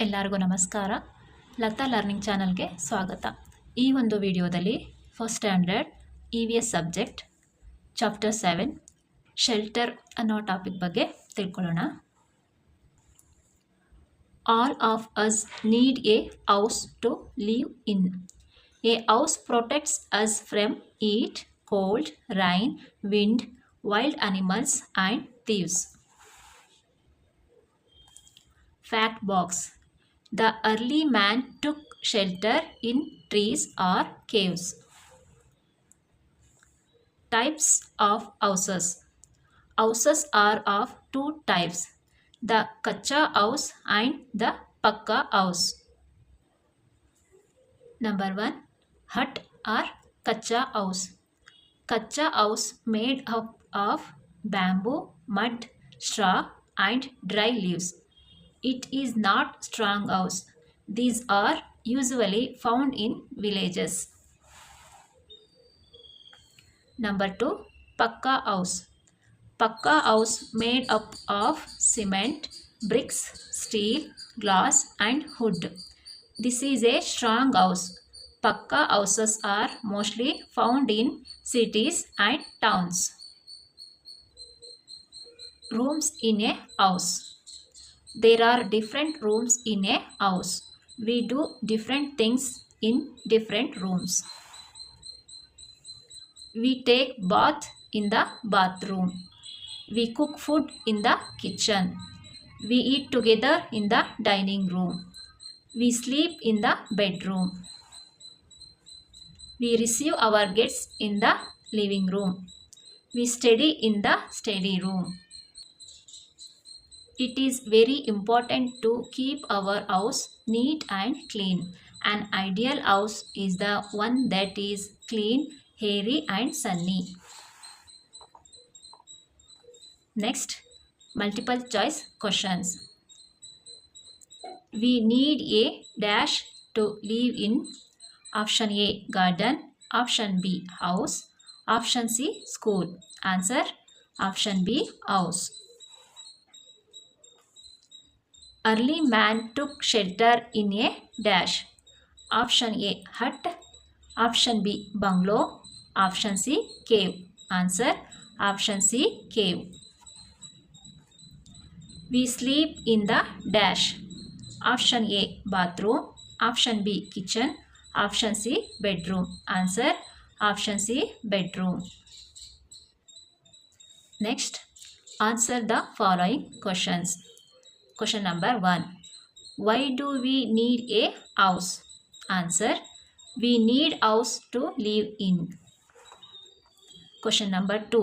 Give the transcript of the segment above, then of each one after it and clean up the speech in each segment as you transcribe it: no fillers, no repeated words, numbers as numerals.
ಎಲ್ಲರಿಗೂ ನಮಸ್ಕಾರ. ಲತಾ ಲರ್ನಿಂಗ್ ಚಾನಲ್ಗೆ ಸ್ವಾಗತ. ಈ ಒಂದು ವಿಡಿಯೋದಲ್ಲಿ first standard EVS subject chapter 7 shelter ಅನ್ನೋ ಟಾಪಿಕ್ ಬಗ್ಗೆ ತಿಳ್ಕೊಳ್ಳೋಣ. All of us need a house to live in. A house protects us from heat, cold, rain, wind, wild animals and thieves. Fact box. The early man took shelter in trees or caves. Types of houses. Houses are of two types, the Kacha house and the Pakka house. Number 1. Hut or Kacha house. Kacha house made up of bamboo, mud, straw and dry leaves. It is not strong house. These are usually found in villages. Number 2. Pakka house. Pakka house made up of cement, bricks, steel, glass and wood. This is a strong house. Pakka houses are mostly found in cities and towns. Rooms in a house. There are different rooms in a house. We do different things in different rooms. We take bath in the bathroom. We cook food in the kitchen. We eat together in the dining room. We sleep in the bedroom. We receive our guests in the living room. We study in the study room. It is very important to keep our house neat and clean. An ideal house is the one that is clean, airy and sunny. Next, multiple choice questions. We need a dash to live in. Option A, garden. Option B, house. Option C, school. Answer, option B, house. Early man took shelter in a dash. Option A, hut. Option B, bungalow. Option C, cave. Answer, option C, cave. We sleep in the dash. Option A, bathroom. Option B, kitchen. Option C, bedroom. Answer, option C, bedroom. Next, answer the following questions. Question number 1. Why do we need a house? Answer, we need house to live in. Question number 2.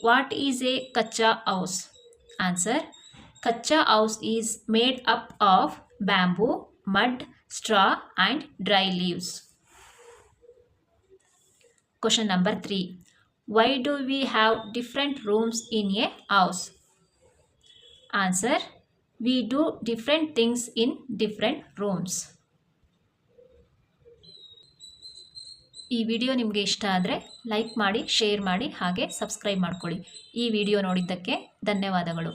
What is a Kacha house? Answer, Kacha house is made up of bamboo, mud, straw and dry leaves. Question number 3. Why do we have different rooms in a house? Answer, we do different things in different rooms. ಈ video ನಿಮಗೆ ಇಷ್ಟ ಆದರೆ like ಮಾಡಿ, share ಮಾಡಿ, ಹಾಗೆ subscribe ಮಾಡ್ಕೊಳ್ಳಿ. ಈ video ನೋಡಿದ್ದಕ್ಕೆ ಧನ್ಯವಾದಗಳು.